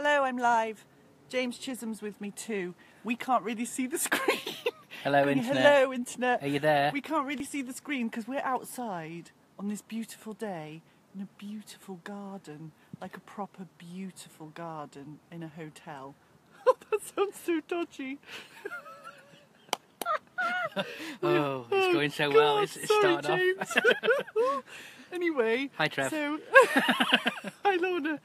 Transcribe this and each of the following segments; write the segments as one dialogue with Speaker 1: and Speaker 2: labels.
Speaker 1: Hello, I'm live. James Chisholm's with me too. We can't really see the screen.
Speaker 2: Hello, Internet.
Speaker 1: Hello, Internet.
Speaker 2: Are you there?
Speaker 1: We can't really see the screen because we're outside on this beautiful day in a beautiful garden, like a proper beautiful garden in a hotel. Oh, that sounds so dodgy.
Speaker 2: Oh, it's going so well. It's
Speaker 1: sorry,
Speaker 2: started off.
Speaker 1: James. Anyway.
Speaker 2: Hi, Trev.
Speaker 1: So, hi, Lorna.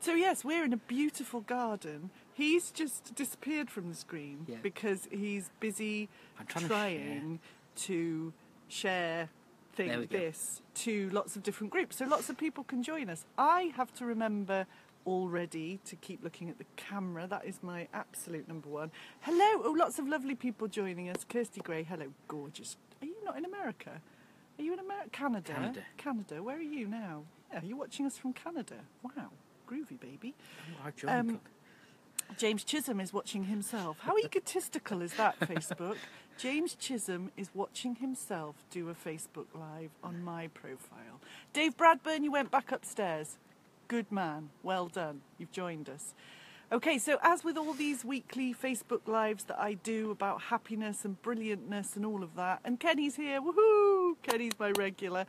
Speaker 1: So yes, we're in a beautiful garden. He's just disappeared from the screen because he's busy trying to share this to lots of different groups, so lots of people can join us. I have to remember already to keep looking at the camera. That is my absolute number one. Hello. Oh, lots of lovely people joining us. Kirsty Gray, hello, gorgeous. Are you not in America? Are you in America? Canada. Where are you now? Yeah, you're watching us from Canada. Wow. Groovy, baby. James Chisholm is watching himself. How egotistical is that, Facebook? James Chisholm is watching himself do a Facebook Live on my profile. Dave Bradburn, you went back upstairs. Good man. Well done. You've joined us. Okay, so as with all these weekly Facebook Lives that I do about happiness and brilliantness and all of that, and Kenny's here, woohoo! Kenny's my regular.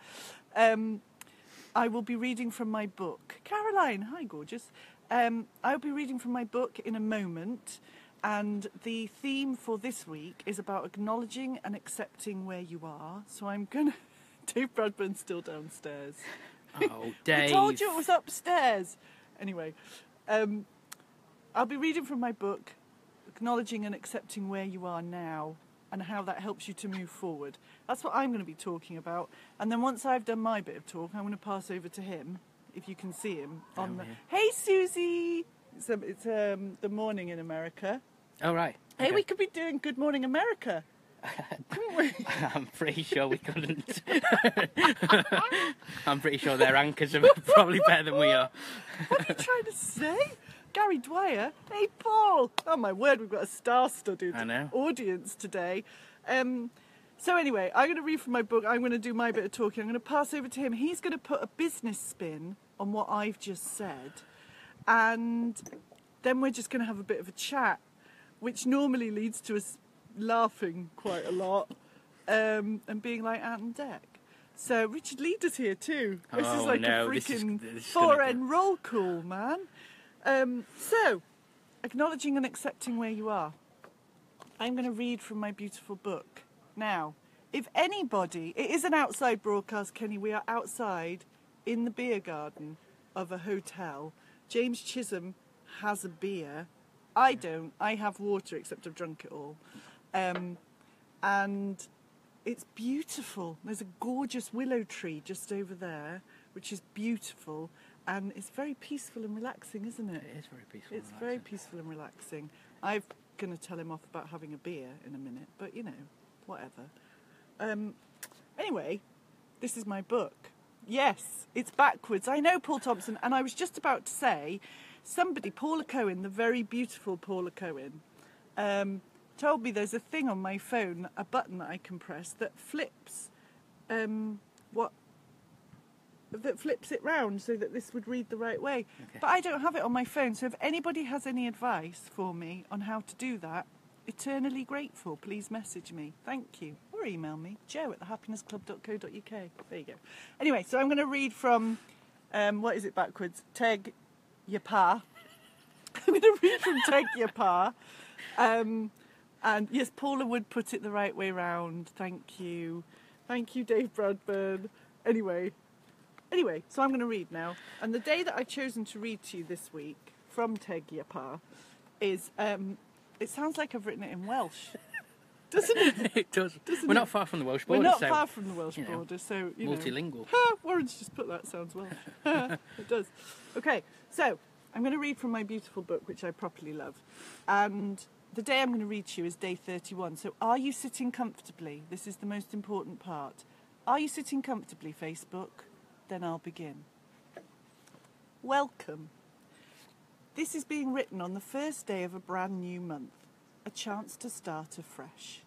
Speaker 1: I will be reading from my book. Caroline, hi gorgeous. I'll be reading from my book in a moment, and the theme for this week is about acknowledging and accepting where you are. So I'm gonna... Dave Bradburn's still downstairs.
Speaker 2: Oh, Dave.
Speaker 1: I told you it was upstairs. Anyway, I'll be reading from my book, acknowledging and accepting where you are now, and how that helps you to move forward. That's what I'm going to be talking about. And then once I've done my bit of talk, I'm going to pass over to him, if you can see him. Hey, Susie! It's the morning in America.
Speaker 2: Oh, right.
Speaker 1: Hey,
Speaker 2: Okay.
Speaker 1: we could be doing Good Morning America. Couldn't we?
Speaker 2: I'm pretty sure we couldn't. I'm pretty sure their anchors are probably better than we are.
Speaker 1: What are you trying to say? Gary Dwyer? Hey, Paul! Oh, my word, we've got a star-studded audience today. So anyway, I'm going to read from my book. I'm going to do my bit of talking. I'm going to pass over to him. He's going to put a business spin on what I've just said. And then we're just going to have a bit of a chat, which normally leads to us laughing quite a lot and being like Ant and Dec. So Richard Leader's here too. This is like a freaking foreign roll call, man. So, acknowledging and accepting where you are. I'm going to read from my beautiful book. Now, if anybody... It is an outside broadcast, Kenny. We are outside in the beer garden of a hotel. James Chisholm has a beer. I don't. I have water, except I've drunk it all. And it's beautiful. There's a gorgeous willow tree just over there, which is beautiful. And it's very peaceful and relaxing, isn't it?
Speaker 2: It is very peaceful.
Speaker 1: It's very peaceful and relaxing. I'm going to tell him off about having a beer in a minute, but you know, whatever. Anyway, this is my book. Yes, it's backwards. I know, Paul Thompson, and I was just about to say, somebody, Paula Cohen, the very beautiful Paula Cohen, told me there's a thing on my phone, a button that I can press that flips flips it round so that this would read the right way. Okay. But I don't have it on my phone, so if anybody has any advice for me on how to do that, eternally grateful, please message me. Thank you. Or email me, joe@thehappinessclub.co.uk. There you go. Anyway, so I'm going to read from, what is it backwards? Teg Your Pa. I'm going to read from Teg Your Pa. And yes, Paula would put it the right way round. Thank you. Thank you, Dave Bradburn. Anyway, so I'm going to read now. And the day that I've chosen to read to you this week from Teg Your Pa is, it sounds like I've written it in Welsh. Doesn't it?
Speaker 2: It does. We're not far from the Welsh border.
Speaker 1: We're not far from the Welsh border, so, you
Speaker 2: multilingual.
Speaker 1: know. Warren's just put that sounds Welsh. It does. Okay, so I'm going to read from my beautiful book, which I properly love. And the day I'm going to read to you is day 31. So are you sitting comfortably? This is the most important part. Are you sitting comfortably, Facebook? Then I'll begin. Welcome. This is being written on the first day of a brand new month. A chance to start afresh.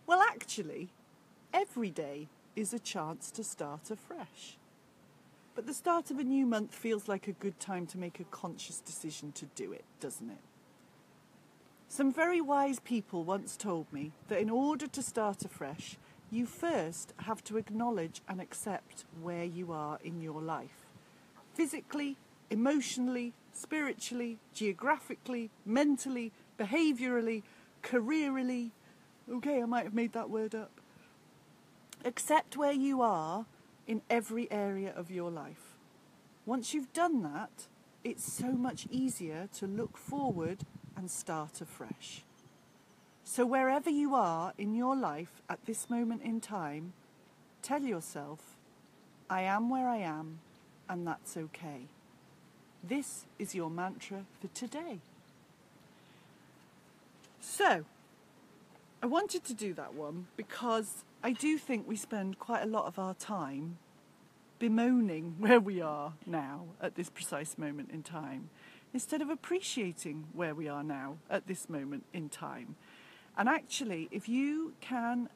Speaker 1: Well, actually, every day is a chance to start afresh. But the start of a new month feels like a good time to make a conscious decision to do it, doesn't it? Some very wise people once told me that in order to start afresh, you first have to acknowledge and accept where you are in your life. Physically, emotionally, spiritually, geographically, mentally, behaviourally, careerally. Okay, I might have made that word up. Accept where you are in every area of your life. Once you've done that, it's so much easier to look forward and start afresh. So wherever you are in your life at this moment in time, tell yourself, I am where I am, and that's okay. This is your mantra for today. So, I wanted to do that one because I do think we spend quite a lot of our time bemoaning where we are now at this precise moment in time, instead of appreciating where we are now at this moment in time. And actually, if you can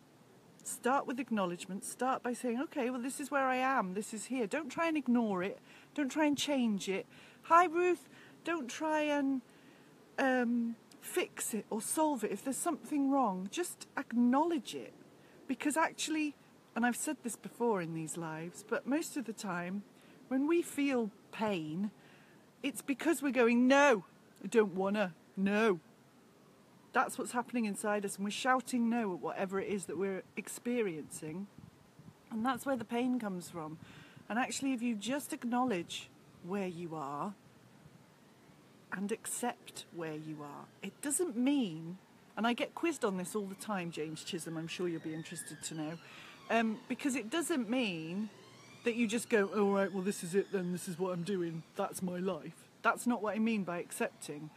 Speaker 1: start with acknowledgement, start by saying, okay, well, this is where I am, this is here. Don't try and ignore it. Don't try and change it. Hi, Ruth. Don't try and fix it or solve it. If there's something wrong, just acknowledge it. Because actually, and I've said this before in these lives, but most of the time, when we feel pain, it's because we're going, no, I don't wanna, no. That's what's happening inside us, and we're shouting no at whatever it is that we're experiencing. And that's where the pain comes from. And actually, if you just acknowledge where you are and accept where you are, it doesn't mean, and I get quizzed on this all the time, James Chisholm, I'm sure you'll be interested to know, because it doesn't mean that you just go, all right, well, this is it then, this is what I'm doing, that's my life. That's not what I mean by accepting.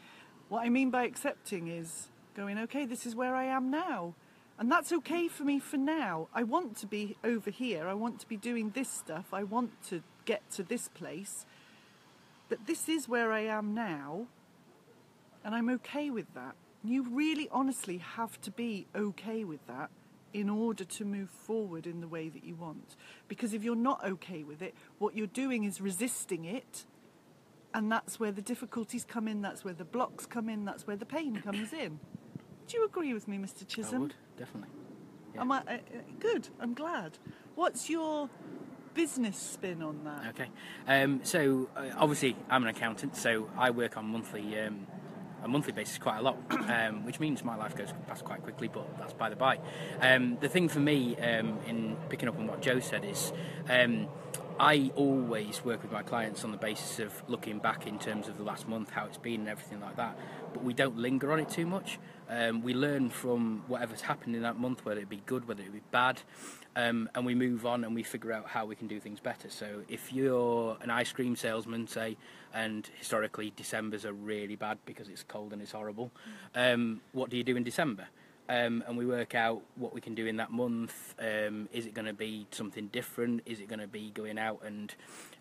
Speaker 1: What I mean by accepting is going, okay, this is where I am now. And that's okay for me for now. I want to be over here. I want to be doing this stuff. I want to get to this place. But this is where I am now. And I'm okay with that. You really honestly have to be okay with that in order to move forward in the way that you want. Because if you're not okay with it, what you're doing is resisting it. And that's where the difficulties come in. That's where the blocks come in. That's where the pain comes in. Do you agree with me, Mr. Chisholm?
Speaker 2: I would, definitely. Yeah.
Speaker 1: Good, I'm glad. What's your business spin on that?
Speaker 2: Okay. So, obviously, I'm an accountant, so I work on a monthly basis quite a lot, which means my life goes past quite quickly, but that's by the by. The thing for me, in picking up on what Joe said, is I always work with my clients on the basis of looking back in terms of the last month, how it's been and everything like that, but we don't linger on it too much. We learn from whatever's happened in that month, whether it be good, whether it be bad, and we move on and we figure out how we can do things better. So if you're an ice cream salesman, say, and historically Decembers are really bad because it's cold and it's horrible, what do you do in December? And we work out what we can do in that month. Is it going to be something different? Is it going to be going out and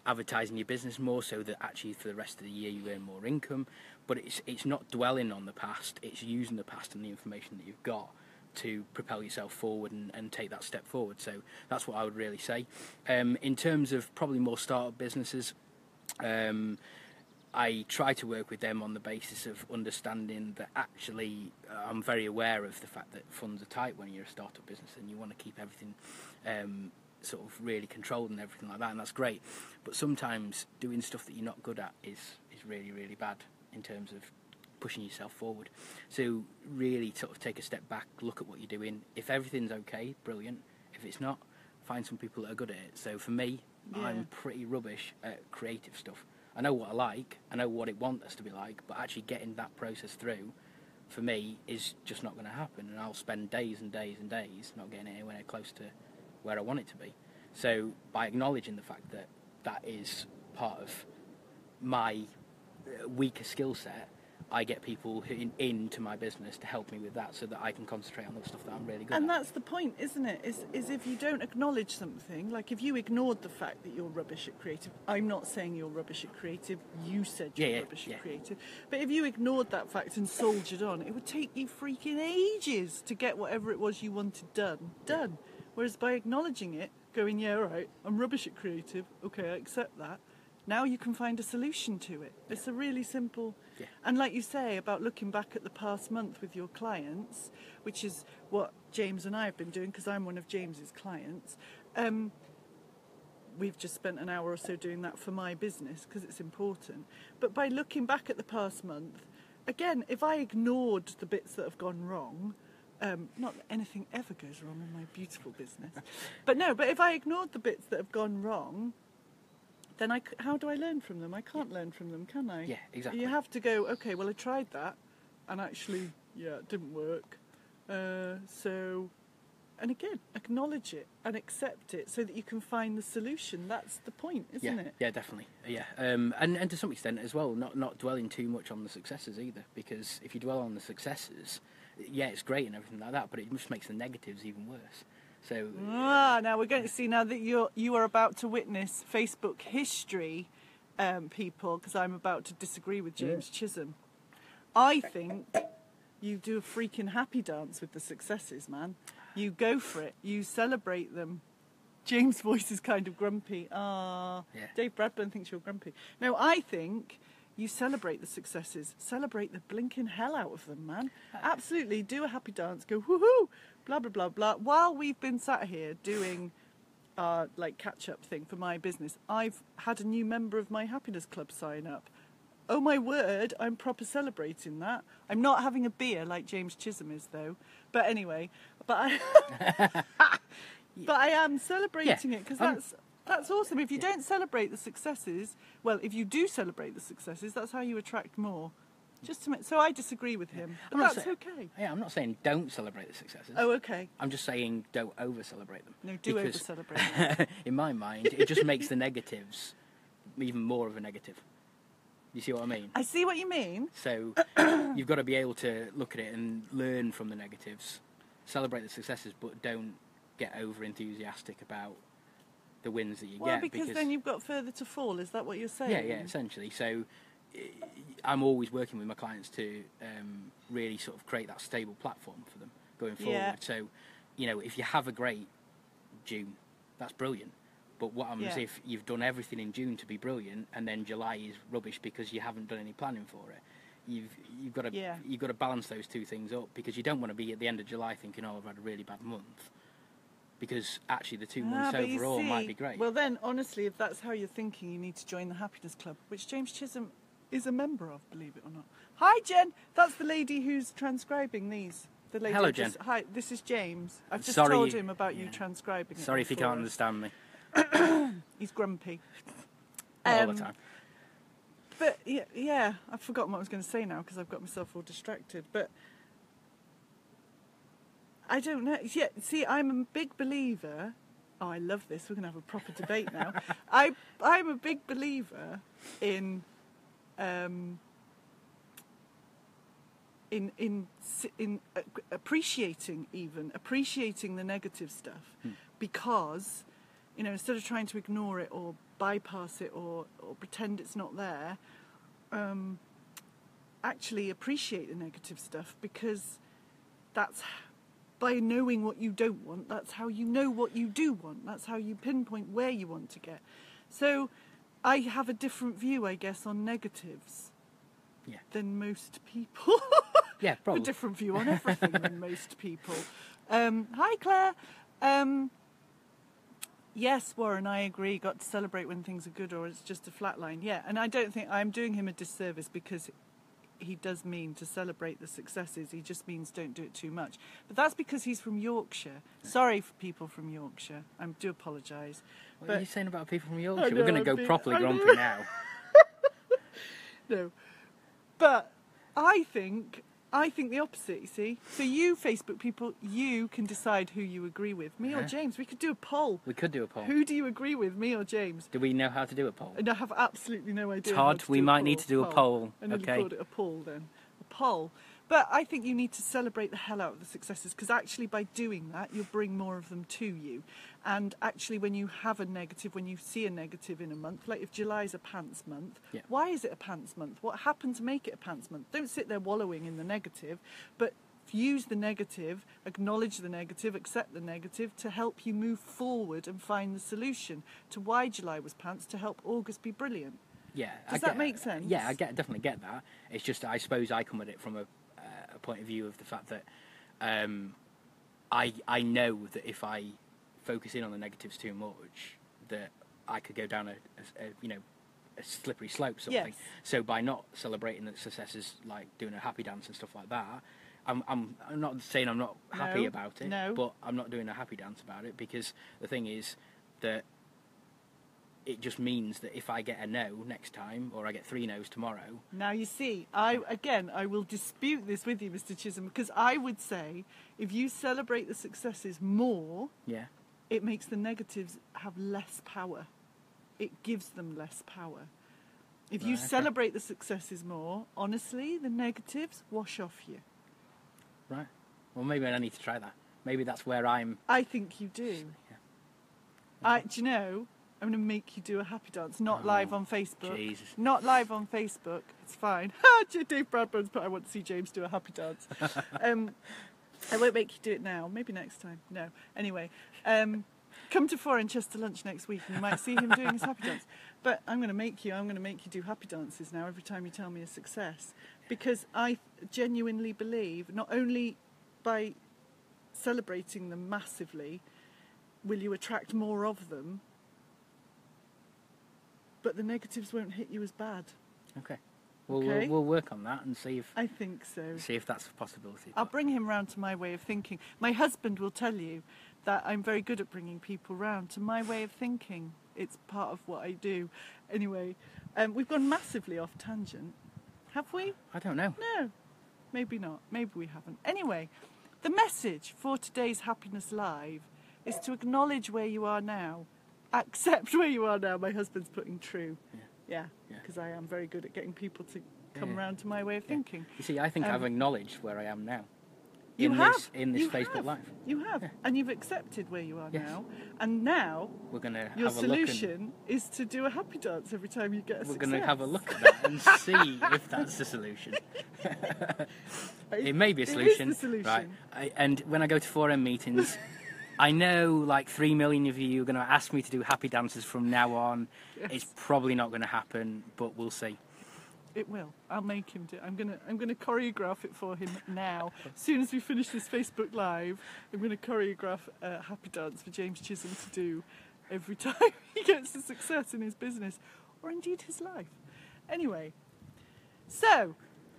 Speaker 2: advertising your business more so that actually for the rest of the year you earn more income? But it's not dwelling on the past, it's using the past and the information that you've got to propel yourself forward and take that step forward. So that's what I would really say. In terms of probably more startup businesses, I try to work with them on the basis of understanding that actually I'm very aware of the fact that funds are tight when you're a startup business and you want to keep everything sort of really controlled and everything like that, and that's great. But sometimes doing stuff that you're not good at is really, really bad in terms of pushing yourself forward. So really sort of take a step back, look at what you're doing. If everything's okay, brilliant. If it's not, find some people that are good at it. So for me, I'm pretty rubbish at creative stuff. I know what I like, I know what it wants us to be like, but actually getting that process through, for me, is just not going to happen. And I'll spend days and days and days not getting anywhere close to where I want it to be. So by acknowledging the fact that that is part of my weaker skill set, I get people into my business to help me with that so that I can concentrate on the stuff that I'm really good at.
Speaker 1: And that's the point, isn't it? Is if you don't acknowledge something, like if you ignored the fact that you're rubbish at creative, I'm not saying you're rubbish at creative, you said you're rubbish at creative, but if you ignored that fact and soldiered on, it would take you freaking ages to get whatever it was you wanted done. Whereas by acknowledging it, going, yeah, all right, I'm rubbish at creative. Okay, I accept that. Now you can find a solution to it. It's a really simple...
Speaker 2: Yeah.
Speaker 1: And like you say about looking back at the past month with your clients, which is what James and I have been doing, because I'm one of James's clients. We've just spent an hour or so doing that for my business because it's important. But by looking back at the past month, again, if I ignored the bits that have gone wrong, not that anything ever goes wrong in my beautiful business, but if I ignored the bits that have gone wrong, then how do I learn from them? I can't learn from them, can I?
Speaker 2: Yeah, exactly.
Speaker 1: You have to go, okay, well, I tried that, and actually, yeah, it didn't work. And again, acknowledge it and accept it so that you can find the solution. That's the point, isn't it?
Speaker 2: Yeah, definitely. Yeah, and to some extent as well, not dwelling too much on the successes either, because if you dwell on the successes, yeah, it's great and everything like that, but it just makes the negatives even worse. So
Speaker 1: now we're going to see now that you are about to witness Facebook history, people, because I'm about to disagree with James Chisholm. I think you do a freaking happy dance with the successes, man. You go for it. You celebrate them. James' voice is kind of grumpy. Dave Bradburn thinks you're grumpy. No, I think you celebrate the successes. Celebrate the blinking hell out of them, man. Absolutely. Do a happy dance. Go, woohoo, blah, blah, blah, blah. While we've been sat here doing catch-up thing for my business, I've had a new member of my happiness club sign up. Oh my word, I'm proper celebrating that. I'm not having a beer like James Chisholm is, though. But anyway, but I am celebrating it because that's awesome. If you don't celebrate the successes, well, if you do celebrate the successes, that's how you attract more. So I disagree with him, but that's okay.
Speaker 2: Yeah, I'm not saying don't celebrate the successes.
Speaker 1: Oh, okay.
Speaker 2: I'm just saying don't over-celebrate them.
Speaker 1: No, do over-celebrate them.
Speaker 2: In my mind, it just makes the negatives even more of a negative. You see what I mean?
Speaker 1: I see what you mean.
Speaker 2: So you've got to be able to look at it and learn from the negatives, celebrate the successes, but don't get over-enthusiastic about the wins that you get.
Speaker 1: Well, because then you've got further to fall. Is that what you're saying?
Speaker 2: Yeah, essentially. So I'm always working with my clients to really sort of create that stable platform for them going forward.
Speaker 1: Yeah.
Speaker 2: So, if you have a great June, that's brilliant. But what happens if you've done everything in June to be brilliant, and then July is rubbish because you haven't done any planning for it? You've got to balance those two things up, because you don't want to be at the end of July thinking, oh, I've had a really bad month, because actually the 2 months overall might be great.
Speaker 1: Well, then honestly, if that's how you're thinking, you need to join the Happiness Club, which James Chisholm is a member of, believe it or not. Hi, Jen. That's the lady who's transcribing these. The lady
Speaker 2: Hello, Jen.
Speaker 1: Hi, this is James. I've just told him about you transcribing it.
Speaker 2: Sorry if you can't understand me.
Speaker 1: He's grumpy.
Speaker 2: All the time.
Speaker 1: But yeah, I've forgotten what I was going to say now because I've got myself all distracted. But I don't know. Yeah, see, I'm a big believer. Oh, I love this. We're going to have a proper debate now. I'm a big believer in appreciating the negative stuff, because instead of trying to ignore it or bypass it or pretend it's not there, actually appreciate the negative stuff, because that's, by knowing what you don't want, that's how you know what you do want. That's how you pinpoint where you want to get. So I have a different view, I guess, on negatives than most people.
Speaker 2: Yeah, probably.
Speaker 1: A different view on everything than most people. Hi, Claire. Yes, Warren, I agree. Got to celebrate when things are good, or it's just a flat line. Yeah, and I don't think I'm doing him a disservice, because he does mean to celebrate the successes. He just means don't do it too much. But that's because he's from Yorkshire. Sorry for people from Yorkshire. I do apologise.
Speaker 2: What are you saying about people from Yorkshire? We're going to go properly grumpy now.
Speaker 1: No. But I think the opposite, you see. So you, Facebook people, you can decide who you agree with. Me or James. We could do a poll.
Speaker 2: We could do a poll.
Speaker 1: Who do you agree with, me or James?
Speaker 2: Do we know how to do a poll?
Speaker 1: And I have absolutely no idea.
Speaker 2: Todd, we might need to do a poll.
Speaker 1: I nearly called it a poll then. A poll. But I think you need to celebrate the hell out of the successes, because actually by doing that, you'll bring more of them to you. And actually when you have a negative, when you see a negative in a month, like if July's a pants month, why is it a pants month? What happened to make it a pants month? Don't sit there wallowing in the negative, but use the negative, acknowledge the negative, accept the negative to help you move forward and find the solution to why July was pants to help August be brilliant.
Speaker 2: Yeah.
Speaker 1: Does that make sense?
Speaker 2: Yeah, definitely get that. It's just, I suppose I come at it from a point of view of the fact that I know that if I focus in on the negatives too much, that I could go down a slippery slope sort of thing. So by not celebrating the successes, like doing a happy dance and stuff like that, I'm not saying I'm not happy about it, but I'm not doing a happy dance about it, because the thing is that it just means that if I get a no next time, or I get 3 no's tomorrow...
Speaker 1: Now you see, I will dispute this with you, Mr. Chisholm, because I would say if you celebrate the successes more, it makes the negatives have less power. It gives them less power. If you celebrate the successes more, honestly, the negatives wash off you.
Speaker 2: Right. Well, maybe I need to try that. Maybe that's where I'm...
Speaker 1: I think you do. Yeah. Do you know, I'm going to make you do a happy dance, not live on Facebook.
Speaker 2: Jesus.
Speaker 1: Not live on Facebook. It's fine. Dave Bradburn's put, I want to see James do a happy dance. I won't make you do it now. Maybe next time. No. Anyway, come to 4 in Chester lunch next week and you might see him doing his happy dance. But I'm going to make you do happy dances now every time you tell me a success. Because I genuinely believe not only by celebrating them massively will you attract more of them, but the negatives won't hit you as bad.
Speaker 2: Okay. Well, we'll work on that and see if...
Speaker 1: I think so.
Speaker 2: See if that's a possibility.
Speaker 1: I'll bring him round to my way of thinking. My husband will tell you that I'm very good at bringing people round to my way of thinking. It's part of what I do. Anyway, we've gone massively off tangent. Have we?
Speaker 2: I don't know.
Speaker 1: No. Maybe not. Maybe we haven't. Anyway, the message for today's Happiness Live is to acknowledge where you are now. Accept where you are now. My husband's putting true. Yeah, because I am very good at getting people to come round to my way of thinking.
Speaker 2: You see, I think I've acknowledged where I am now.
Speaker 1: In this
Speaker 2: Facebook Live.
Speaker 1: You have. Yeah. And you've accepted where you are now. And now
Speaker 2: we're gonna
Speaker 1: your solution is to do a happy dance every time you get a success.
Speaker 2: We're going to have a look at that and see if that's the solution. It may be a solution.
Speaker 1: It is the solution.
Speaker 2: Right. And when I go to 4M meetings... I know like 3 million of you are going to ask me to do happy dances from now on. Yes. It's probably not going to happen, but we'll see.
Speaker 1: It will. I'll make him do it. I'm gonna choreograph it for him now. As soon as we finish this Facebook Live, I'm going to choreograph a happy dance for James Chisholm to do every time he gets a success in his business, or indeed his life. Anyway, so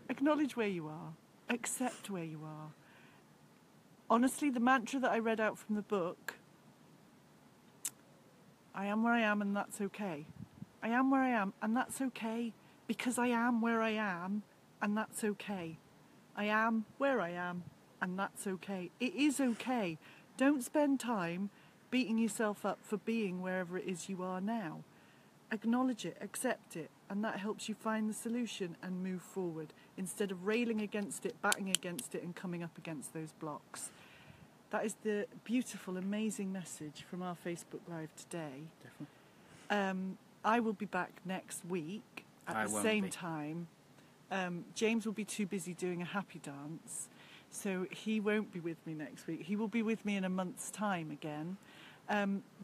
Speaker 1: acknowledge where you are. Accept where you are. Honestly, the mantra that I read out from the book, I am where I am and that's okay. I am where I am and that's okay because I am where I am and that's okay. I am where I am and that's okay. It is okay. Don't spend time beating yourself up for being wherever it is you are now. Acknowledge it, accept it, and that helps you find the solution and move forward instead of railing against it, batting against it and coming up against those blocks. That is the beautiful, amazing message from our Facebook Live today.
Speaker 2: Definitely.
Speaker 1: I will be back next week at the same time. James will be too busy doing a happy dance, so he won't be with me next week. He will be with me in a month's time again.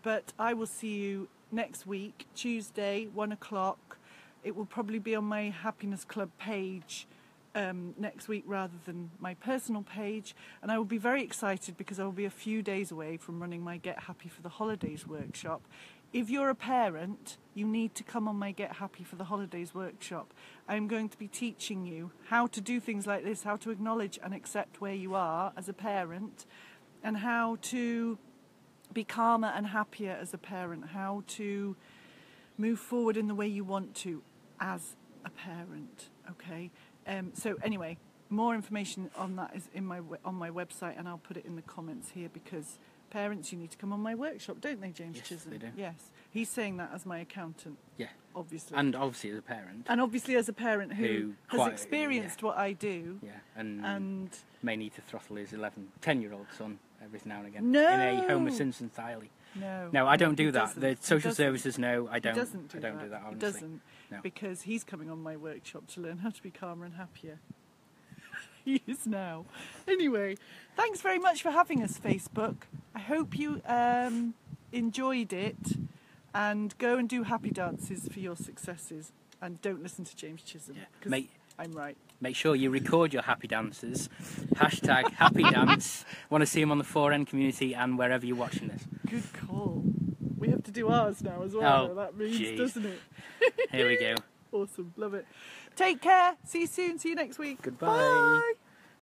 Speaker 1: But I will see you next week, Tuesday, 1 o'clock. It will probably be on my Happiness Club page next week rather than my personal page, and I will be very excited because I will be a few days away from running my Get Happy for the Holidays workshop. If you're a parent, you need to come on my Get Happy for the Holidays workshop. I'm going to be teaching you how to do things like this, how to acknowledge and accept where you are as a parent, and how to be calmer and happier as a parent, how to move forward in the way you want to as a parent, okay? So anyway, more information on that is on my website, and I'll put it in the comments here because parents, you need to come on my workshop, don't they, James Chisholm?
Speaker 2: They do.
Speaker 1: Yes, he's saying that as my accountant.
Speaker 2: Yeah,
Speaker 1: obviously.
Speaker 2: And obviously as a parent.
Speaker 1: And obviously as a parent who has experienced what I do.
Speaker 2: Yeah, and may need to throttle his 10-year-old son every now and again.
Speaker 1: No.
Speaker 2: In a Homer Simpson style.
Speaker 1: No,
Speaker 2: I don't do that. The social services know I don't.
Speaker 1: He doesn't
Speaker 2: do that. Honestly.
Speaker 1: He doesn't, because he's coming on my workshop to learn how to be calmer and happier. He is now. Anyway, thanks very much for having us, Facebook. I hope you enjoyed it, and go and do happy dances for your successes, and don't listen to James Chisholm, because I'm right.
Speaker 2: Make sure you record your happy dances. Hashtag happy dance. Want to see them on the 4N community and wherever you're watching this.
Speaker 1: Good call. We have to do ours now as well, though, that means, doesn't it?
Speaker 2: Here we go.
Speaker 1: Awesome, love it. Take care. See you soon. See you next week.
Speaker 2: Goodbye.
Speaker 1: Bye.